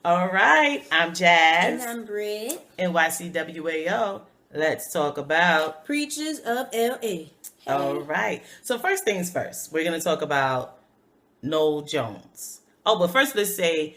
All right, I'm Jazz. And I'm Britt. NYCWAO. Let's talk about Preachers of LA. Hey. All right. So first things first, we're going to talk about Noel Jones. Oh, but first let's say,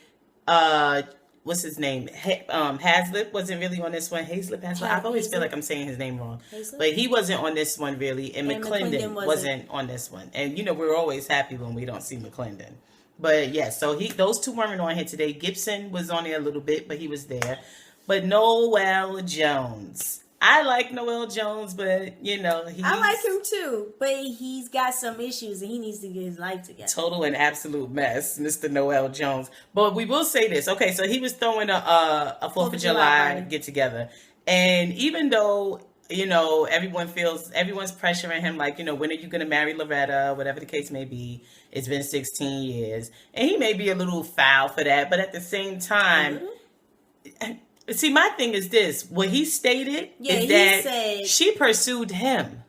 what's his name? Haslip wasn't really on this one. Haslip. I always feel like I'm saying his name wrong. Haslip? But he wasn't on this one really. And McClendon wasn't on this one. And, we're always happy when we don't see McClendon. But, yeah, so those two weren't on here today. Gibson was on there a little bit, but he was there. But Noel Jones. I like Noel Jones, but, I like him too. But he's got some issues and he needs to get his life together. Total and absolute mess, Mr. Noel Jones. But we will say this. Okay, so he was throwing a 4th of July get-together. And even though, everyone's pressuring him, like, when are you going to marry Loretta, whatever the case may be. It's been 16 years. And he may be a little foul for that. But at the same time... Mm-hmm. See, my thing is this. What he stated is that she pursued him.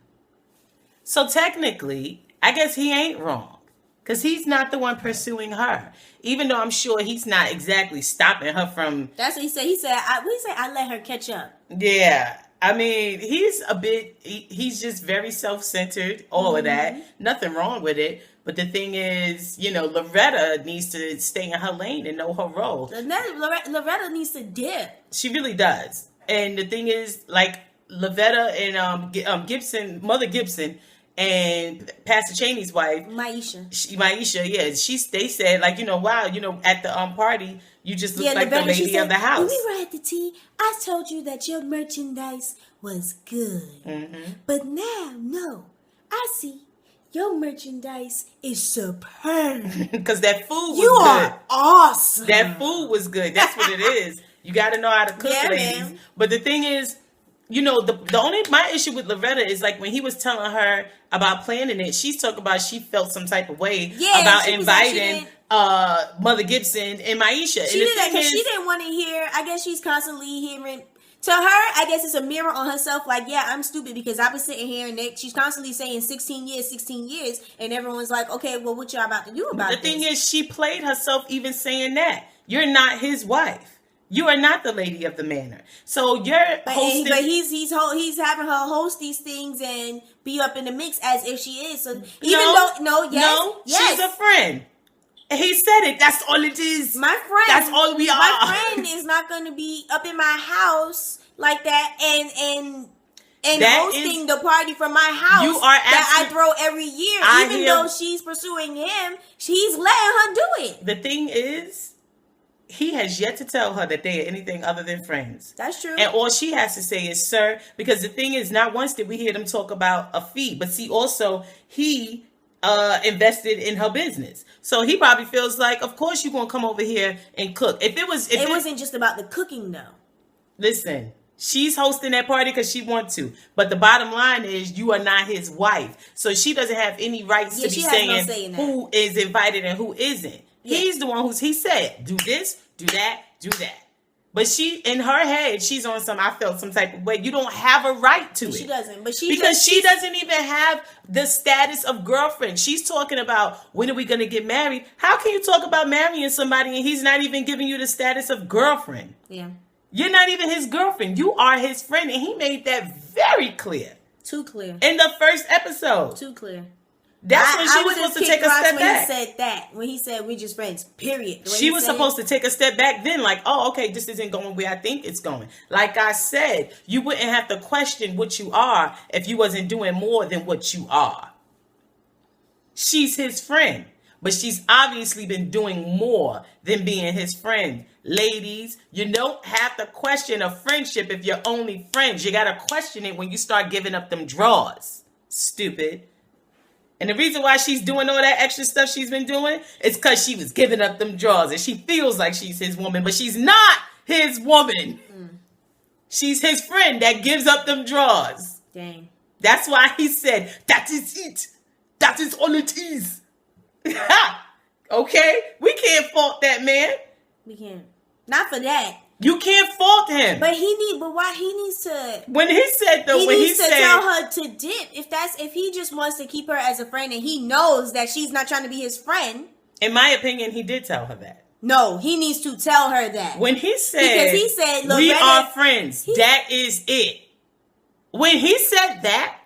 So technically, I guess he ain't wrong. Because he's not the one pursuing her. Even though I'm sure he's not exactly stopping her from... That's what he said. He said, I let her catch up. Yeah. I mean, he's just very self-centered, all of that. Nothing wrong with it. But the thing is, Loretta needs to stay in her lane and know her role. Loretta needs to dip. She really does. And the thing is, like, Loretta and Mother Gibson, and Pastor Cheney's wife, Maisha, yeah, they said, like, wow, at the party, you just look like the lady of the house. When we were at the tea, I told you that your merchandise was good. Mm-hmm. But now, no, I see your merchandise is superb. Because that food was you good. You are awesome. That food was good. That's what it is. You got to know how to cook, ladies. Man. But the thing is, my issue with Loretta is like when he was telling her about planning it, she's talking about she felt some type of way about inviting Mother Gibson and Maisha. She did that because she didn't want to hear. I guess she's constantly hearing. To her, I guess it's a mirror on herself. Like, yeah, I'm stupid because I've been sitting here and she's constantly saying 16 years, and everyone's like, okay, well, what y'all about to do about this? The thing is, she played herself even saying that you're not his wife. You are not the lady of the manor. So you're hosting. But he's having her host these things and be up in the mix as if she is. So she's a friend. He said it. That's all it is. My friend. That's all we are. My friend is not going to be up in my house like that and hosting the party from my house that I throw every year. Even though she's pursuing him, he's letting her do it. The thing is, he has yet to tell her that they are anything other than friends. That's true. And all she has to say is, sir, because the thing is, not once did we hear them talk about a fee, but see, also, he invested in her business. So he probably feels like, of course you're going to come over here and cook. It wasn't just about the cooking, though. Listen, she's hosting that party because she wants to. But the bottom line is you are not his wife. So she doesn't have any rights to be saying who is invited and who isn't. Yeah. He's the one he said, do this, do that, do that. But in her head, she's on I felt some type of way. You don't have a right to it. She doesn't. But she doesn't even have the status of girlfriend. She's talking about, when are we going to get married? How can you talk about marrying somebody and he's not even giving you the status of girlfriend? Yeah. You're not even his girlfriend. You are his friend. And he made that very clear. Too clear. In the first episode. Too clear. That's when she was supposed to take a step back. When he said that. When he said, we're just friends, period. She was supposed to take a step back then, like, oh, okay, this isn't going where I think it's going. Like I said, you wouldn't have to question what you are if you wasn't doing more than what you are. She's his friend, but she's obviously been doing more than being his friend. Ladies, you don't have to question a friendship if you're only friends. You got to question it when you start giving up them draws. Stupid. And the reason why she's doing all that extra stuff she's been doing is because she was giving up them draws. And she feels like she's his woman, but she's not his woman. She's his friend that gives up them draws. Dang. That's why he said, that is it. That is all it is. Okay? We can't fault that man. We can't. Not for that. You can't fault him. But why he needs to? When he said he said tell her to dip. If he just wants to keep her as a friend and he knows that she's not trying to be his friend. In my opinion, he did tell her that. No, he needs to tell her that. When he said, Loretta, we are friends, that is it. When he said that,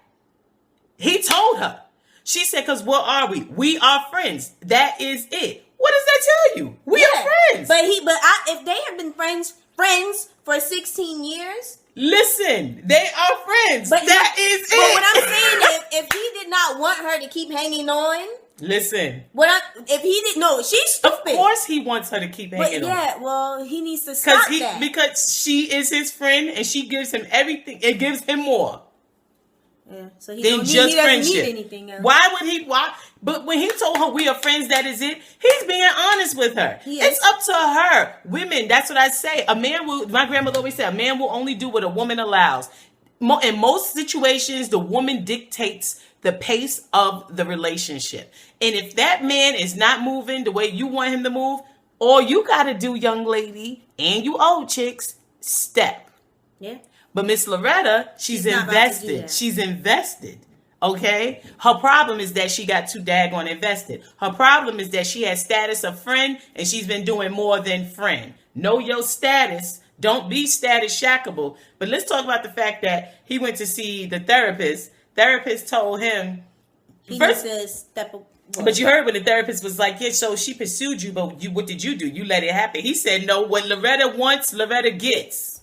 he told her. She said, because what are we? We are friends. That is it. What does that tell you? We are friends. But if they have been friends for 16 years. Listen, they are friends. But that is it. But what I'm saying, if he did not want her to keep hanging on. Listen. If he didn't, no, she's stupid. Of course he wants her to keep hanging on. Yeah, well, he needs to stop that. Because she is his friend and she gives him everything. It gives him more. Yeah, so he doesn't need anything else. Why would he? Why? But when he told her we are friends, that is it. He's being honest with her. It's up to her. Women, that's what I say. A man will. My grandmother always said, a man will only do what a woman allows. In most situations, the woman dictates the pace of the relationship. And if that man is not moving the way you want him to move, all you got to do, young lady, and you old chicks, step. Yeah. But Miss Loretta, she's invested. She's invested. Okay? Her problem is that she got too daggone invested. Her problem is that she has status of friend and she's been doing more than friend. Know your status. Don't be status shackable. But let's talk about the fact that he went to see the therapist. Therapist told him he needs to step away. But you heard when the therapist was like, yeah, so she pursued you, but what did you do? You let it happen. He said, no, what Loretta wants, Loretta gets.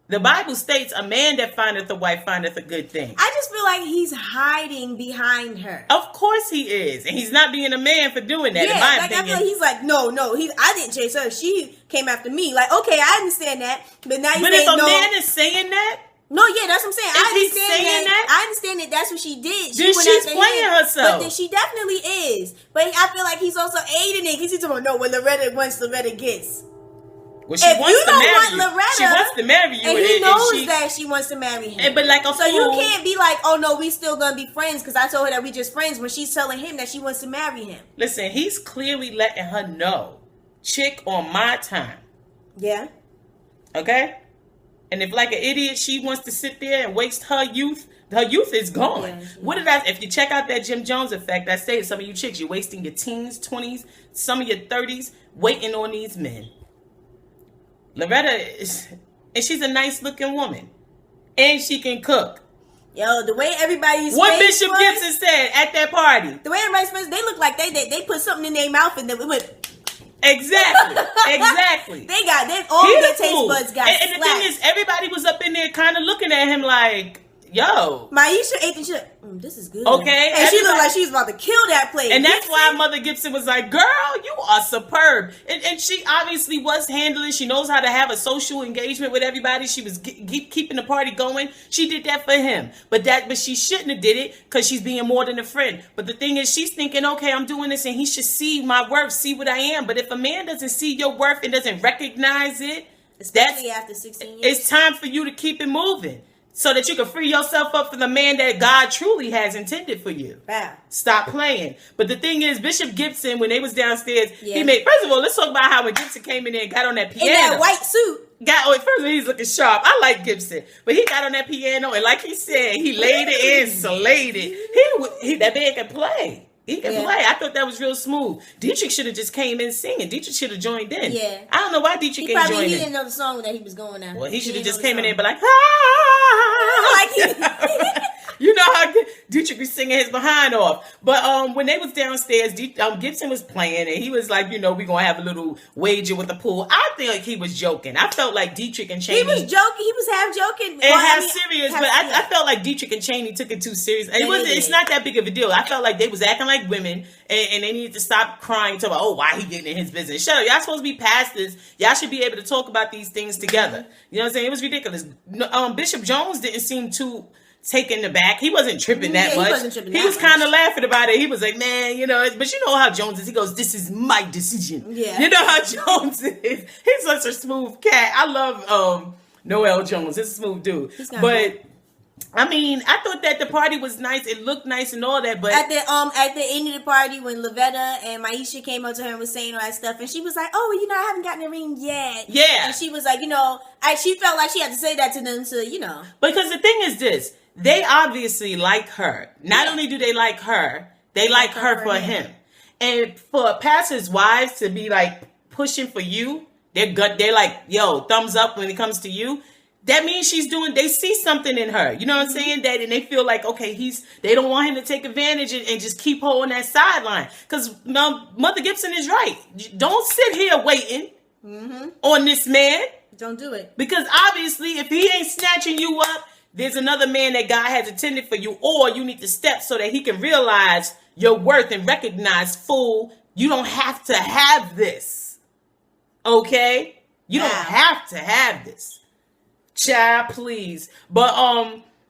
The Bible states, a man that findeth a wife findeth a good thing. I just feel like he's hiding behind her. Of course he is. And he's not being a man for doing that, in my opinion. I feel like he's like, no, I didn't chase her. She came after me. Like, okay, I understand that. But now you're saying no. But if a man is saying that? No, yeah, that's what I'm saying. I understand that that's what she did. Then she's playing herself. But then she definitely is. But I feel like he's also aiding it. Because he's talking about, no, what Loretta wants, Loretta gets. Well, she wants to marry you. Loretta, she wants to marry you. And he knows that she wants to marry him. But like so you can't be like, oh, no, we still going to be friends because I told her that we just friends when she's telling him that she wants to marry him. Listen, he's clearly letting her know. Chick on my time. Yeah. Okay? And if like an idiot, she wants to sit there and waste her youth is gone. Yeah. What did if you check out that Jim Jones effect, I say some of you chicks, you're wasting your teens, 20s, some of your 30s, waiting on these men. Loretta and she's a nice looking woman. And she can cook. Yo, the way everybody's what Bishop Gibson said at that party. The way everybody's face, they look like they put something in their mouth and then we went. Exactly. all their taste buds got and the thing is, everybody was up in there kind of looking at him like, yo. Maisha ate and she's like, this is good. Okay. And she looked like she was about to kill that plate. And that's why Mother Gibson was like, girl, you are superb. And she obviously was handling. She knows how to have a social engagement with everybody. She was keeping the party going. She did that for him. But she shouldn't have did it because she's being more than a friend. But the thing is, she's thinking, okay, I'm doing this and he should see my worth, see what I am. But if a man doesn't see your worth and doesn't recognize it, especially after 16 years, it's time for you to keep it moving. So that you can free yourself up for the man that God truly has intended for you. Wow. Stop playing. But the thing is, Bishop Gibson, when they was downstairs, he made, first of all, let's talk about how when Gibson came in there and got on that piano. In that white suit. First of all, he's looking sharp. I like Gibson. But he got on that piano and like he said, he laid it in, slayed it. That man can play. He can play. I thought that was real smooth. Dietrick should have just came in singing. Dietrick should have joined in. Yeah. I don't know why Dietrick ain't joined in. He didn't know the song that he was going after. Well, he should have just came in there and be like, ah! You know how Dietrick was singing his behind off. But when they was downstairs, Gibson was playing and he was like, we're going to have a little wager with the pool. I think like he was joking. I felt like Dietrick and Cheney. He was joking. He was half joking. And half serious. But I felt like Dietrick and Cheney took it too serious. It's not that big of a deal. I felt like they was acting like women and they needed to stop crying to why he getting in his business. Shut up. Y'all supposed to be pastors. Y'all should be able to talk about these things together. You know what I'm saying? It was ridiculous. Bishop Jones didn't seem too taken aback. He wasn't tripping that much. He was kind of laughing about it. He was like, man, but you know how Jones is. He goes, this is my decision. Yeah. You know how Jones is. He's such a smooth cat. I love Noel Jones. He's a smooth dude. But I mean, I thought that the party was nice. It looked nice and all that, but at the end of the party, when Loretta and Maisha came up to her and was saying all that stuff, and she was like, "Oh, I haven't gotten a ring yet." Yeah, and she was like, she felt like she had to say that to them to, Because the thing is this: they obviously like her. Not only do they like her, they like her for him. And for pastors' wives to be like pushing for you, they're like, yo, thumbs up when it comes to you. That means they see something in her. You know what I'm saying? That, and they feel like, okay, they don't want him to take advantage and just keep her on that sideline. Because Mother Gibson is right. Don't sit here waiting on this man. Don't do it. Because obviously, if he ain't snatching you up, there's another man that God has intended for you, or you need to step so that he can realize your worth and recognize, fool, you don't have to have this. Okay? You don't have to have this. Child, please. But,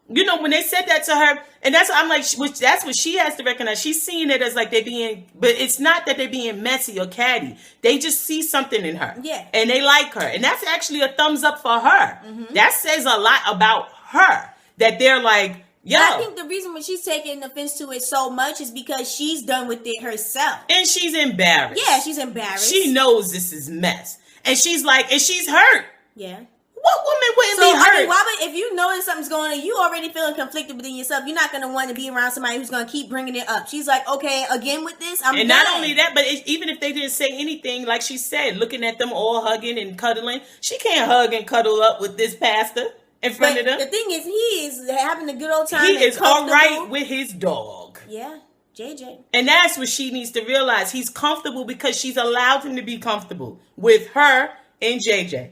when they said that to her, and that's what I'm like, that's what she has to recognize. She's seeing it as like but it's not that they're being messy or catty. They just see something in her. Yeah. And they like her. And that's actually a thumbs up for her. That says a lot about her. That they're like, yo. I think the reason when she's taking offense to it so much is because she's done with it herself. And she's embarrassed. Yeah, she's embarrassed. She knows this is mess. And she's like, and she's hurt. Yeah. What woman wouldn't be hurt? Why would, if you know that something's going on, you already feeling conflicted within yourself, you're not going to want to be around somebody who's going to keep bringing it up. She's like, okay, again with this, I'm done. And not only that, but even if they didn't say anything, like she said, looking at them all hugging and cuddling, she can't hug and cuddle up with this pastor in front of them. The thing is, he is having a good old time. He is all right with his dog. Yeah, JJ. And that's what she needs to realize. He's comfortable because she's allowed him to be comfortable with her and JJ.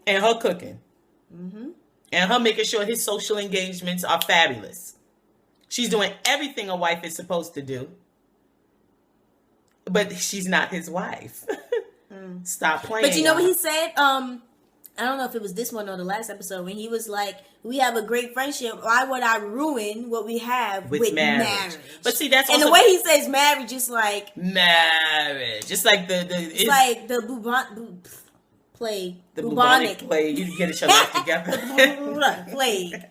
And her cooking. And her making sure his social engagements are fabulous. She's doing everything a wife is supposed to do. But she's not his wife. Stop playing. But you know what he said? I don't know if it was this one or the last episode, when he was like, we have a great friendship. Why would I ruin what we have with marriage? But see, that's also... And the way he says marriage is like... Marriage. Just like it's like the plague. The bubonic plague. You get your life together. Plague.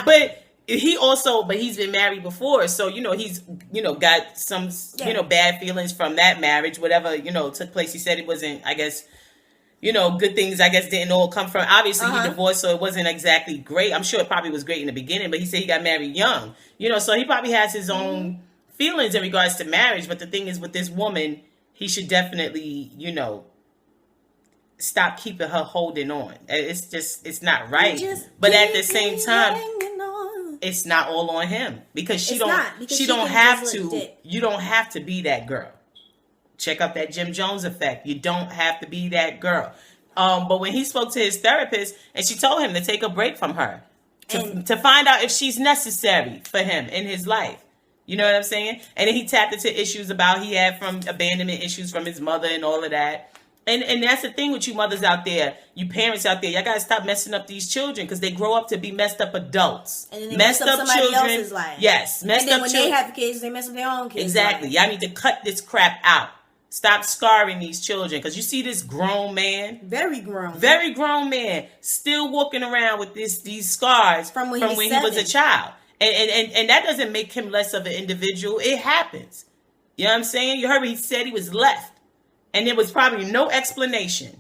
But he's been married before, so he's got some bad feelings from that marriage, whatever took place. He said it wasn't, I guess, good things, I guess, didn't all come from. Obviously, he divorced, so it wasn't exactly great. I'm sure it probably was great in the beginning, but he said he got married young, so he probably has his own feelings in regards to marriage. But the thing is, with this woman, he should definitely, stop keeping her holding on. It's not right. But at the same time, it's not all on him, because she don't have to. You don't have to be that girl. Check out that Jim Jones effect. You don't have to be that girl. But when he spoke to his therapist, and she told him to take a break from her to find out if she's necessary for him in his life. You know what I'm saying? And then he tapped into issues he had from abandonment issues from his mother and all of that. And that's the thing with you mothers out there, you parents out there, y'all gotta stop messing up these children, because they grow up to be messed up adults. And then they mess up somebody else's life. Yes, messed up children. And then when they have kids, they mess up their own kids. Exactly. Y'all need to cut this crap out. Stop scarring these children, because you see this grown man, very grown man, still walking around with these scars from when he was a child. And that doesn't make him less of an individual. It happens. You know what I'm saying? You heard what he said. He was left. And there was probably no explanation.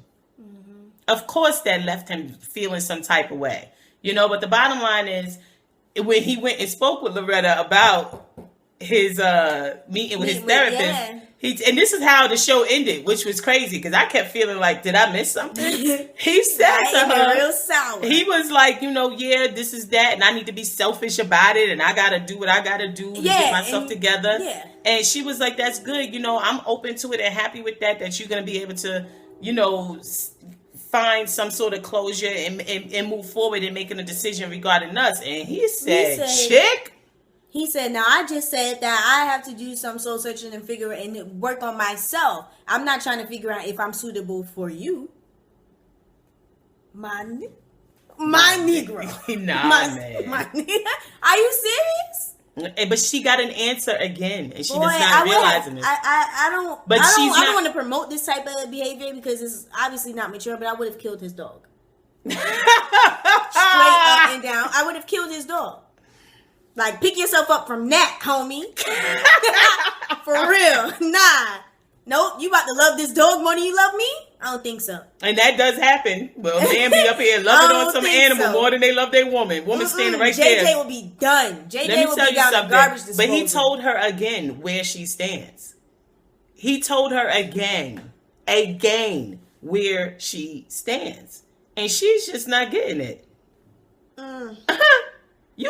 Of course, that left him feeling some type of way. But the bottom line is, when he went and spoke with Loretta about his meeting with his therapist, and this is how the show ended, which was crazy, because I kept feeling like, did I miss something? He said to her, real sour. He was like, this is that, and I need to be selfish about it, and I got to do what I got to do to get myself together. Yeah. And she was like, that's good. I'm open to it and happy with that you're going to be able to, find some sort of closure and move forward in making a decision regarding us. And he said, chick. He said, now I just said that I have to do some soul searching and figure and work on myself. I'm not trying to figure out if I'm suitable for you. My Negro. Man. Are you serious? But she got an answer again, and she does not realizing it. I don't want to promote this type of behavior, because it's obviously not mature, but I would have killed his dog. Straight up and down. I would have killed his dog. Like, pick yourself up from that, homie. For real. Nah. Nope. You about to love this dog more than you love me? I don't think so. And that does happen. Well, man be up here loving on some animal more than they love their woman. Woman standing right there. JJ will be done. JJ will be down the garbage disposal. But he told her again where she stands. He told her again again where she stands. And she's just not getting it. You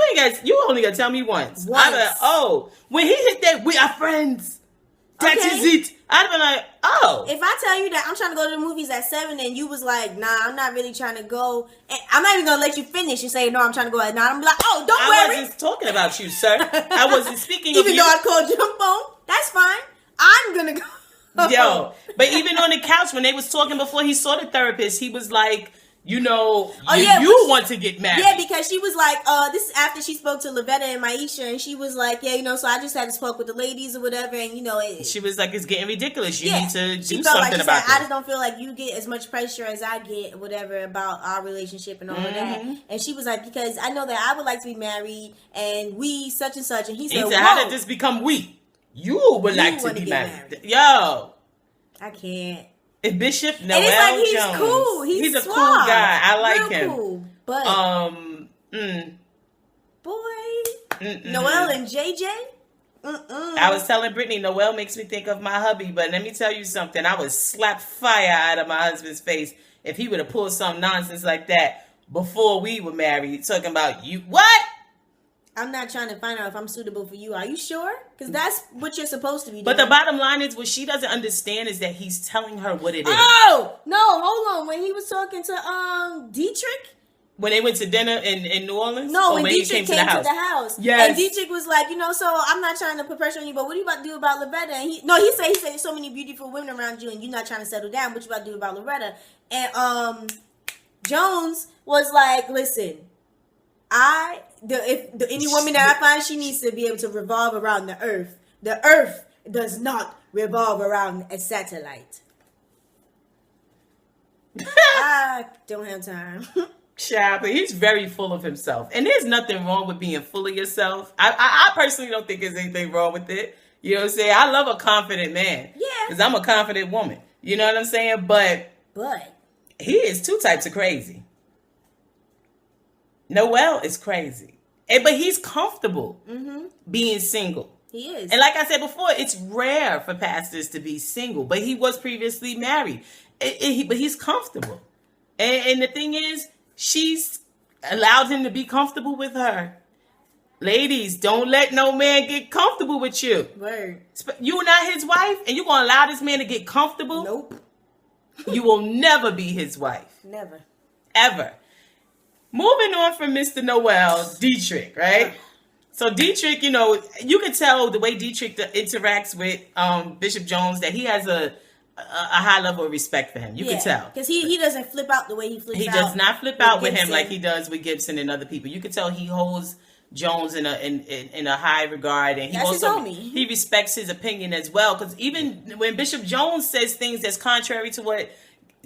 only got to tell me once. I'm like, oh, when he hit that, we are friends. That is it. I'd be like, oh. If I tell you that I'm trying to go to the movies at 7 and you was like, nah, I'm not really trying to go. And I'm not even going to let you finish and say, no, I'm trying to go at 9. I'm like, oh, don't worry. I wasn't talking about you, sir. I wasn't speaking of you. Even though I called you on phone, that's fine. I'm going to go. Yo, but even on the couch, when they was talking before he saw the therapist, he was like, you want to get married. Yeah, because she was like, this is after she spoke to Loretta and Maisha, and she was like, yeah, so I just had to spoke with the ladies or whatever, and she was like, it's getting ridiculous. You need to do something about it. I just don't feel like you get as much pressure as I get, whatever, about our relationship and all of that. And she was like, because I know that I would like to be married, and we such and such, and he said, how did this become we? You would like to be married. Yo. I can't. Bishop Noel and it's like he's Jones. Cool. He's a cool guy. I like him. Cool. But Noel and JJ. I was telling Brittany, Noel makes me think of my hubby, but let me tell you something. I would slap fire out of my husband's face if he would have pulled some nonsense like that before we were married. Talking about you, what? I'm not trying to find out if I'm suitable for you. Are you sure? Because that's what you're supposed to be doing. But the bottom line is, what she doesn't understand is that he's telling her what it is. Oh! No, hold on. When he was talking to Dietrick? When they went to dinner in New Orleans? No, when Dietrick came to the house. Yes. And Dietrick was like, so I'm not trying to put pressure on you, but what are you about to do about Loretta? And he said there's so many beautiful women around you and you're not trying to settle down. What you about to do about Loretta? And Jones was like, listen, any woman that I find, she needs to be able to revolve around the earth. The earth does not revolve around a satellite. I don't have time. Child, but he's very full of himself. And there's nothing wrong with being full of yourself. I personally don't think there's anything wrong with it. You know what I'm saying? I love a confident man. Yeah. Because I'm a confident woman. You know what I'm saying? But he is two types of crazy. Noel is crazy. But he's comfortable being single. He is. And like I said before, it's rare for pastors to be single. But he was previously married. But he's comfortable. And the thing is, she's allowed him to be comfortable with her. Ladies, don't let no man get comfortable with you. Word. You not his wife, and you gonna allow this man to get comfortable? Nope. You will never be his wife. Never. Ever. Moving on from Mr. Noel, Dietrick, right? So Dietrick, you can tell the way Dietrick interacts with Bishop Jones that he has a high level of respect for him. You can tell. Because he doesn't flip out the way he flips out. He does not flip out with him like he does with Gibson and other people. You can tell he holds Jones in a high regard, and he respects his opinion as well. Because even when Bishop Jones says things that's contrary to what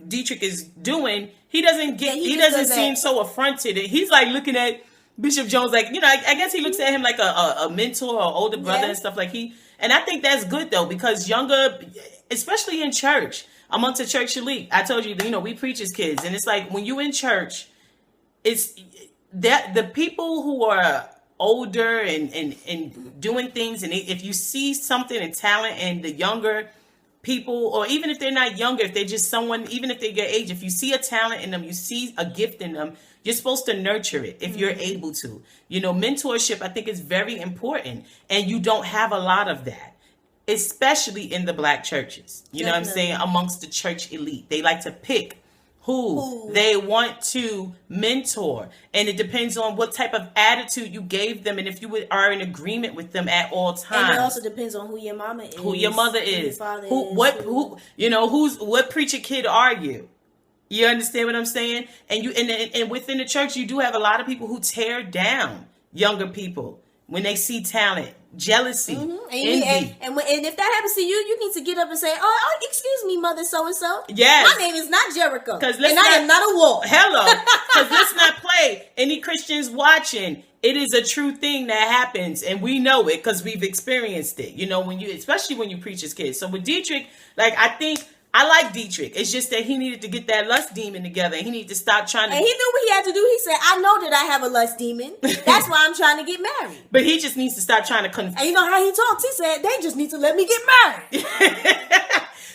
Dietrick is doing, he doesn't seem so affronted. And he's like looking at Bishop Jones like, I guess he looks at him like a mentor or older brother and stuff like and I think that's good though, because younger, especially in church, amongst the church elite, I told you, we preach as kids, and it's like when you in church, it's that the people who are older and doing things, and if you see something and talent in the younger people, or even if they're not younger, if they're just someone, even if they're your age, if you see a talent in them, you see a gift in them, you're supposed to nurture it if you're able to. Mentorship, I think, is very important, and you don't have a lot of that, especially in the black churches. You know what I'm saying? Amongst the church elite, they like to pick who they want to mentor, and it depends on what type of attitude you gave them, and if you are in agreement with them at all times. And it also depends on who your mama is, who your mother is, who what preacher kid are you? You understand what I'm saying? And and within the church, you do have a lot of people who tear down younger people when they see talent, jealousy, envy. And if that happens to you, you need to get up and say, "Oh, excuse me, mother so-and-so. Yes. My name is not Jericho, and I am not a wolf." Hello. Because let's not play. Any Christians watching, it is a true thing that happens, and we know it because we've experienced it. Especially when you preach as kids. So with Dietrick, I like Dietrick. It's just that he needed to get that lust demon together. And he needed to stop trying to... And he knew what he had to do. He said, I know that I have a lust demon. That's why I'm trying to get married. But he just needs to stop trying to... And you know how he talks? He said, they just need to let me get married.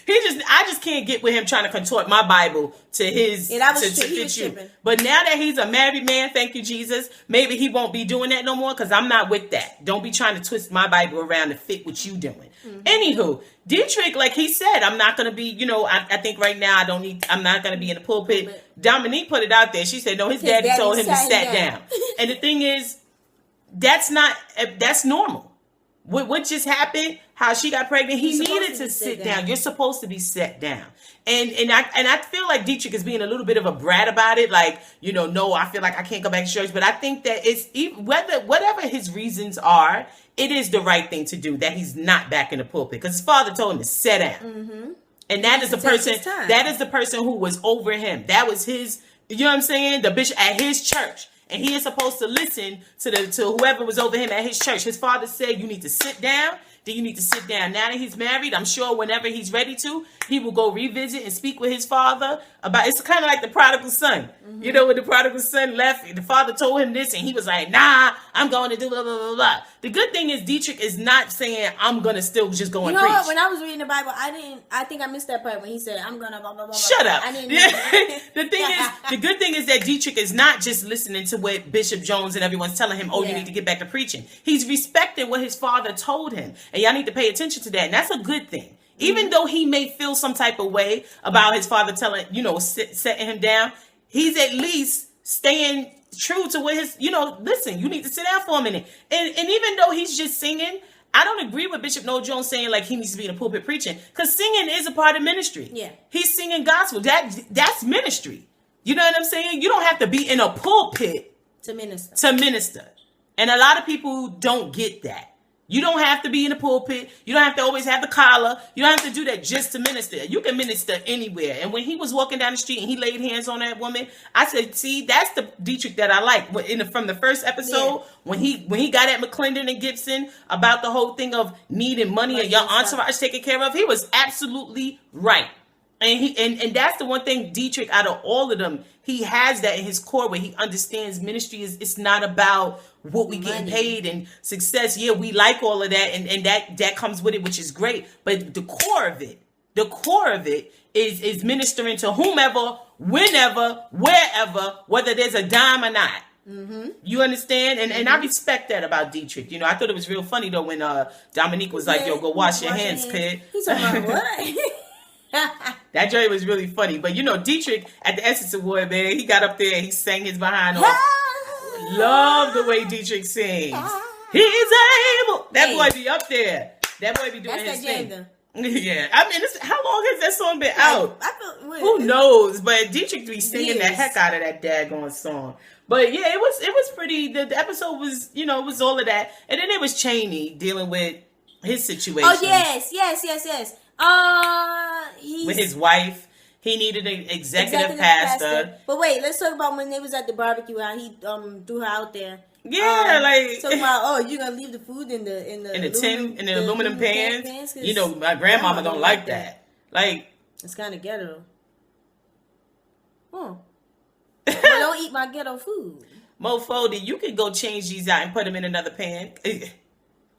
I just can't get with him trying to contort my Bible to his to fit you. But now that he's a married man, thank you, Jesus, maybe he won't be doing that no more, because I'm not with that. Don't be trying to twist my Bible around to fit what you doing. Anywho, Dietrick, like he said, I'm not gonna be, I think right now I'm not gonna be in the pulpit. Dominique put it out there. She said, no, his daddy told him to sit down. And the thing is, that's normal. What just happened? How she got pregnant? He needed to sit down. You're supposed to be set down. And I feel like Dietrick is being a little bit of a brat about it. Like, no, I feel like I can't go back to church. But I think that it's whatever his reasons are, it is the right thing to do. That he's not back in the pulpit, because his father told him to sit down. And that is the person. That is the person who was over him. That was his. You know what I'm saying? The bishop at his church. And he is supposed to listen to whoever was over him at his church. His father said, you need to sit down. Then you need to sit down. Now that he's married, I'm sure whenever he's ready to, he will go revisit and speak with his father about. It's kind of like the prodigal son. When the prodigal son left, the father told him this, and he was like, nah, I'm going to do blah, blah, blah, blah. The good thing is Dietrick is not saying, I'm going to still just go and preach. What? When I was reading the Bible, I think I missed that part when he said, I'm going to blah, blah, blah. Shut up. I didn't the good thing is that Dietrick is not just listening to what Bishop Jones and everyone's telling him, you need to get back to preaching. He's respecting what his father told him. And y'all need to pay attention to that. And that's a good thing. Even though he may feel some type of way about his father telling, setting him down, he's at least staying true to what his, listen, you need to sit down for a minute. And even though he's just singing, I don't agree with Bishop Noel Jones saying like he needs to be in the pulpit preaching, because singing is a part of ministry. Yeah. He's singing gospel. That's ministry. You know what I'm saying? You don't have to be in a pulpit to minister. And a lot of people don't get that. You don't have to be in the pulpit. You don't have to always have the collar. You don't have to do that just to minister. You can minister anywhere. And when he was walking down the street and he laid hands on that woman, I said, see, that's the Dietrick that I like. From the first episode, when he got at McClendon and Gibson about the whole thing of needing money and your entourage taken care of, he was absolutely right. And that's the one thing Dietrick, out of all of them, he has that in his core where he understands ministry it's not about what we getting paid and success. Yeah, we like all of that, and that comes with it, which is great. But the core of it is ministering to whomever, whenever, wherever, whether there's a dime or not. You understand? And I respect that about Dietrick. I thought it was real funny though when Dominique was like, yo, go wash your hands, kid. He's like, what? That joint was really funny. But Dietrick at the Essence Award, man, he got up there and he sang his behind off. Love the way Dietrick sings. He's able. That boy be up there. That boy be doing his thing. Yeah. I mean, how long has that song been out? Who knows? But Dietrick be singing the heck out of that daggone song. But yeah, it was pretty. The episode was, it was all of that. And then it was Cheney dealing with his situation. Oh, yes. With his wife, he needed an executive pastor. But wait, let's talk about when they was at the barbecue, how he threw her out there. Yeah, talking about you're gonna leave the food in the aluminum pans. My grandmama don't like that. Like, it's kind of ghetto. Well, don't eat my ghetto food. Mofo, you could go change these out and put them in another pan.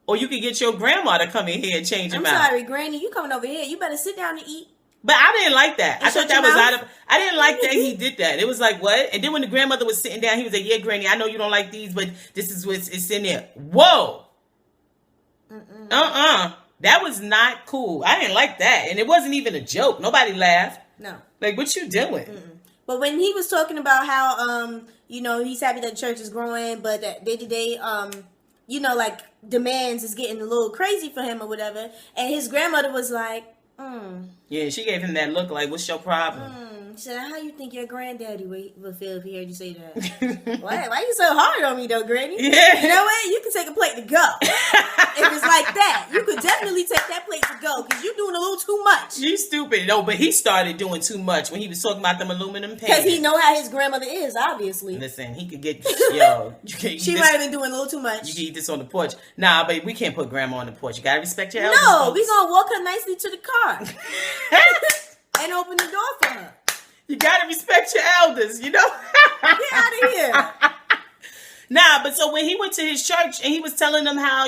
Or you could get your grandma to come in here and change them out. I'm sorry, Granny, you coming over here. You better sit down and eat. But I didn't like that. I thought that was out of... I didn't like that he did that. It was like, what? And then when the grandmother was sitting down, he was like, yeah, Granny, I know you don't like these, but this is what's in there. Whoa. That was not cool. I didn't like that. And it wasn't even a joke. Nobody laughed. No. Like, what you doing? But when he was talking about how, he's happy that the church is growing, but that day-to-day, like demands is getting a little crazy for him or whatever. And his grandmother was like, Yeah, she gave him that look like, what's your problem? She said, how you think your granddaddy would feel if he heard you say that? Why you so hard on me though, Granny? Yeah. You know what? You can take a plate to go. If it's like that, you could definitely take that plate to go because you're doing a little too much. You stupid. No, but he started doing too much when he was talking about them aluminum pans. Because he know how his grandmother is, obviously. Listen, he could get, she might have been doing a little too much. You can eat this on the porch. Nah, but we can't put grandma on the porch. You gotta respect your elders. No, we gonna walk her nicely to the car. And open the door for her. You gotta respect your elders, Get out of here. Nah, but so when he went to his church and he was telling them how,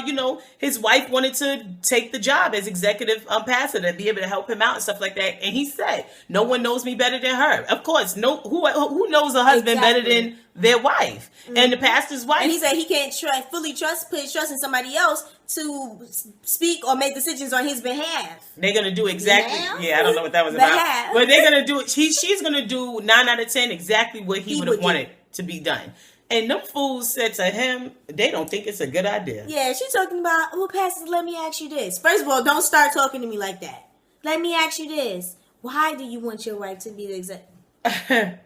his wife wanted to take the job as executive pastor to be able to help him out and stuff like that. And he said, no one knows me better than her. Of course, who knows a husband better than their wife? Mm-hmm. And the pastor's wife. And he said he can't fully put his trust in somebody else to speak or make decisions on his behalf. They're going to do exactly. Yeah, I don't know what that was about. But they're going to do it. She's going to do 9 out of 10 exactly what he would have wanted to be done. And them fools said to him, they don't think it's a good idea. Yeah, she's talking about, well, Pastor, let me ask you this. First of all, don't start talking to me like that. Let me ask you this. Why do you want your wife to be the executive?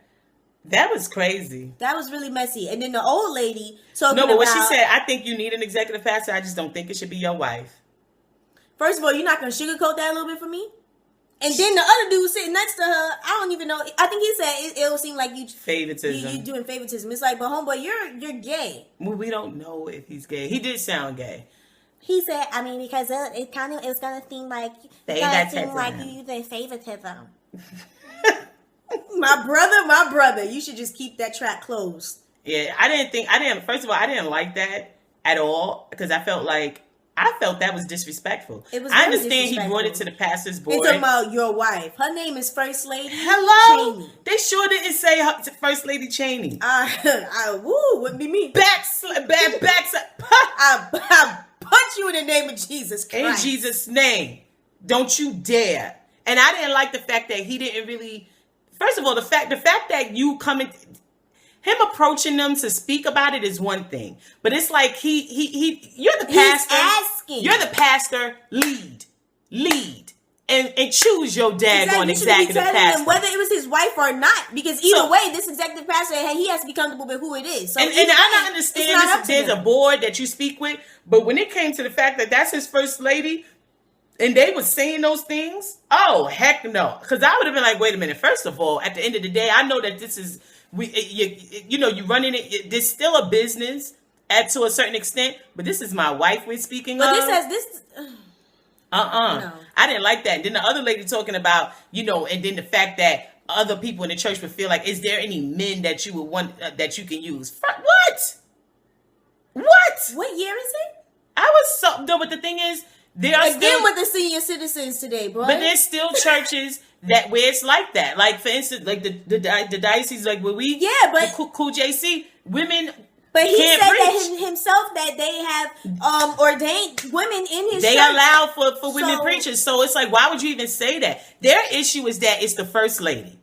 That was crazy. That was really messy. And then the old lady talking about... No, but what she said, I think you need an executive pastor. I just don't think it should be your wife. First of all, you're not going to sugarcoat that a little bit for me? And then the other dude sitting next to her, I don't even know. I think he said it'll seem like you favoritism. You doing favoritism. It's like, but homeboy, you're gay. Well, we don't know if he's gay. He did sound gay. He said, I mean, because it's gonna seem like you doing favoritism. my brother, you should just keep that track closed. Yeah, first of all, I didn't like that at all because I felt that was disrespectful. I understand he brought it to the pastor's board. It's about your wife. Her name is First Lady Cheney. Cheney. They sure didn't say First Lady Cheney. Wouldn't be me. I punch you in the name of Jesus Christ. In Jesus' name. Don't you dare. And I didn't like the fact that he didn't really... First of all, the fact that you coming... Him approaching them to speak about it is one thing, but it's like you're the pastor. He's asking. You're the pastor. Lead, and choose your daggone executive pastor. Him whether it was his wife or not, because either way, this executive pastor, he has to be comfortable with who it is. So and I understand there's a board that you speak with, but when it came to the fact that that's his first lady, and they were saying those things, oh heck no, because I would have been like, wait a minute. First of all, at the end of the day, I know that this is. You running it. There's still a business to a certain extent, but this is my wife we're speaking of. But this. No. I didn't like that. And then the other lady talking about, and then the fact that other people in the church would feel like, is there any men that you would want that you can use? What? What year is it? But the thing is, there are still with the senior citizens today, bro. But there's still churches that where it's like that. Like for instance, like the diocese, like where we cool JC women. But he can't said preach. that himself that they have ordained women in his they church. allow for women preachers. So it's like, why would you even say that? Their issue is that it's the first lady.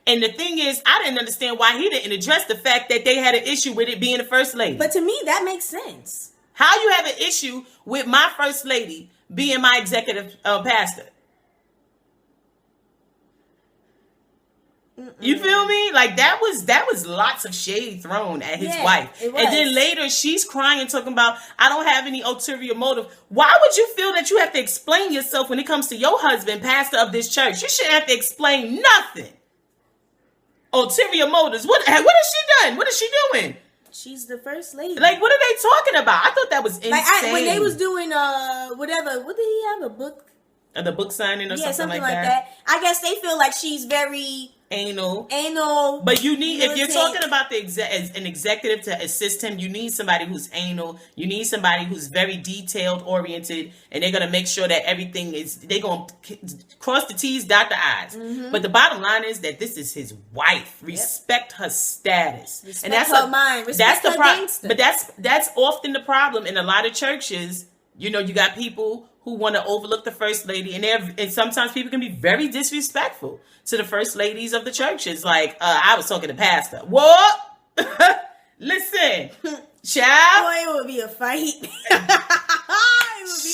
And the thing is, I didn't understand why he didn't address the fact that they had an issue with it being the first lady. But to me, that makes sense. How you have an issue with my first lady being my executive pastor? You feel me? Like that was lots of shade thrown at his wife. And then later she's crying, talking about, I don't have any ulterior motive. Why would you feel that you have to explain yourself when it comes to your husband, pastor of this church? You shouldn't have to explain nothing. Ulterior motives. What has she done? What is she doing? She's the first lady. Like, what are they talking about? I thought that was insane. When they was doing whatever, what did he have, a book? The book signing or something like that. I guess they feel like she's very anal. But you need, if you're talking about an executive to assist him, you need somebody who's anal. You need somebody who's very detailed oriented, and they're gonna make sure that everything is. They're gonna cross the T's, dot the I's. Mm-hmm. But the bottom line is that this is his wife. Respect her status, and that's her mind. Respect her gangster. But that's often the problem in a lot of churches. You got people who want to overlook the first lady, and sometimes people can be very disrespectful to the first ladies of the churches. Like, I was talking to pastor. What? Listen, child. Boy, it would be a fight.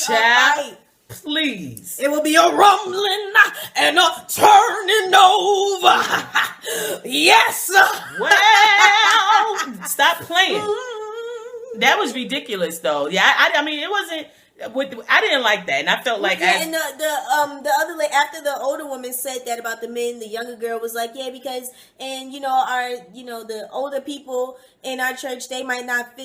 Child, please. It will be a rumbling and a turning over. Yes. Well, stop playing. That was ridiculous, though. Yeah, I mean, it wasn't. I didn't like that, and I felt like and the other lady, after the older woman said that about the men, the younger girl was like, yeah, because the older people in our church, they might not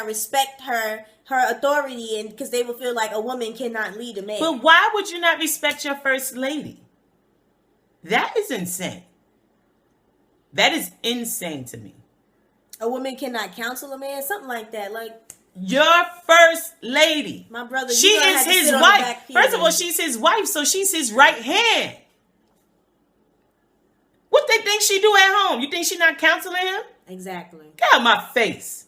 respect her authority, and because they will feel like a woman cannot lead a man. But why would you not respect your first lady? That is insane. That is insane to me. A woman cannot counsel a man, something like that. Like your first lady, my brother. She is his wife. First of all, she's his wife, so she's his right hand. What they think she do at home? You think she not counseling him? Exactly. Get out my face.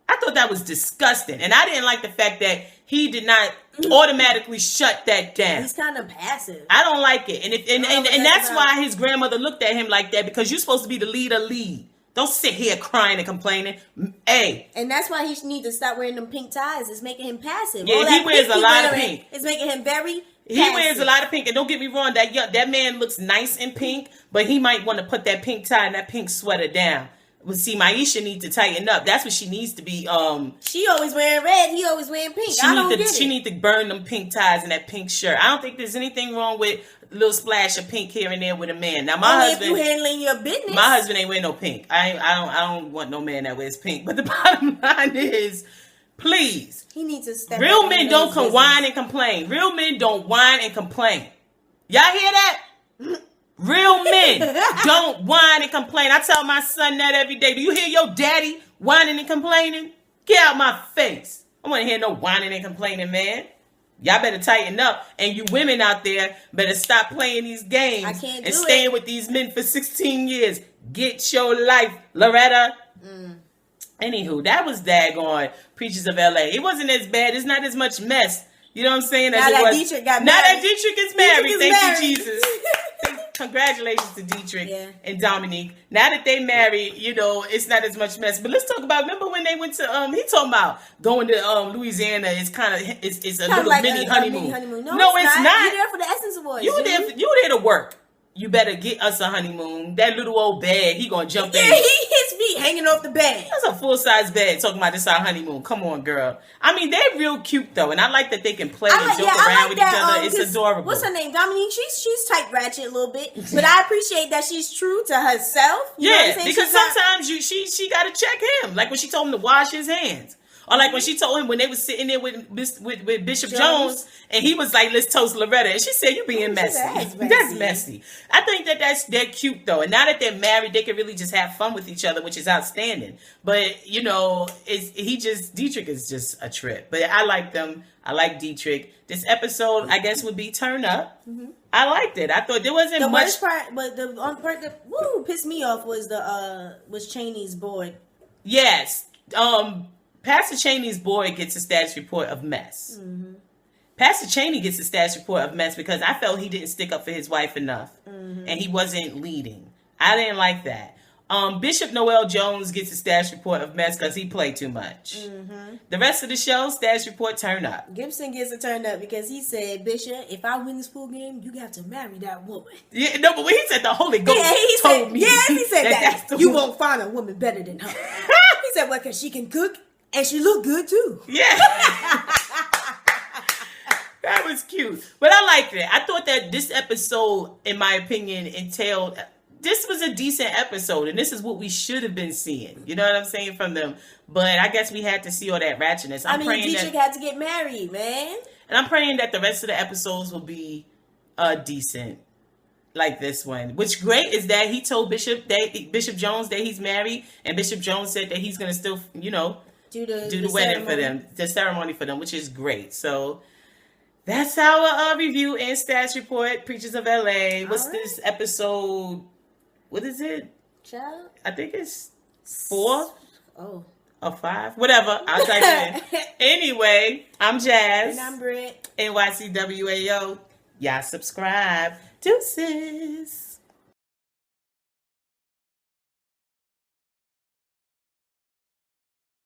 I thought that was disgusting, and I didn't like the fact that he did not automatically shut that down. He's kind of passive. I don't like it, and that's why his grandmother looked at him like that, because you're supposed to be the lead. Don't sit here crying and complaining. Hey. And that's why he needs to stop wearing them pink ties. It's making him passive. Yeah, he wears a lot of pink. It's making him very He wears a lot of pink. And don't get me wrong, that man looks nice in pink, but he might want to put that pink tie and that pink sweater down. Well, see, Maisha needs to tighten up. That's what she needs to be. She always wearing red. He always wearing pink. She need to burn them pink ties and that pink shirt. I don't think there's anything wrong with a little splash of pink here and there with a man. Now, my husband, if you handling your business. My husband ain't wearing no pink. I don't want no man that wears pink. But the bottom line is, please, he needs to step. Real men don't whine and complain. Real men don't whine and complain. Y'all hear that? Real men don't whine and complain. I tell my son that every day. Do you hear your daddy whining and complaining? Get out my face. I don't want to hear no whining and complaining, man. Y'all better tighten up. And you women out there better stop playing these games and staying with these men for 16 years. Get your life, Loretta. Anywho, that was daggone Preachers of LA. It wasn't as bad. It's not as much mess. You know what I'm saying? Now that Dietrick got married. Now that Dietrick is married. Thank you, Jesus. Congratulations to Dietrick and Dominique. Now that they married, you know, it's not as much mess. But let's talk about, remember when they went to, he talking about going to Louisiana. It's kind of, it's a little like mini honeymoon. No, it's not. You're there for the Essence Awards. You were there to work. You better get us a honeymoon. That little old bed, he gonna jump in. Yeah, his feet hanging off the bed. That's a full-size bed. Talking about this our honeymoon. Come on, girl. I mean, they're real cute though, and I like that they can play and joke around with each other. It's adorable. What's her name? Dominique. She's tight ratchet a little bit, but I appreciate that she's true to herself. You know what I'm saying? Because sometimes she got to check him, like when she told him to wash his hands. Or like when she told him when they was sitting there with Bishop Jones, and he was like, "Let's toast Loretta," and she said, "You being messy." That's messy. I think they're cute though, and now that they're married, they can really just have fun with each other, which is outstanding. But you know, Dietrick is just a trip. But I like them. I like Dietrick. This episode, I guess, would be Turn Up. Mm-hmm. I liked it. I thought there wasn't much. Worst part, but the part that pissed me off was Cheney's boy. Yes. Pastor Cheney's boy gets a status report of mess. Mm-hmm. Pastor Cheney gets a status report of mess because I felt he didn't stick up for his wife enough. Mm-hmm. And he wasn't leading. I didn't like that. Bishop Noel Jones gets a status report of mess because he played too much. Mm-hmm. The rest of the show, status report, Turn Up. Gibson gets a turn up because he said, "Bishop, if I win this pool game, you have to marry that woman." Yeah, no, but when he said the Holy Ghost told me. Yeah, he said that. You won't find a woman better than her. He said, "Well, because she can cook. And she looked good too." Yeah. That was cute. But I liked it. I thought that this episode, in my opinion, this was a decent episode. And this is what we should have been seeing. You know what I'm saying? From them. But I guess we had to see all that ratchetness. Dietrick had to get married, man. And I'm praying that the rest of the episodes will be decent. Like this one. Which great is that he told Bishop Jones that he's married. And Bishop Jones said that he's going to still, you know, do the wedding for them, the ceremony for them, which is great. So that's our review and stats report. Preachers of LA. What's this episode? What is it? Child? I think it's 4. Oh. Or 5. Whatever. I'll type it in. Anyway, I'm Jazz. And I'm Britt. NYCWAO. Y'all subscribe. Deuces.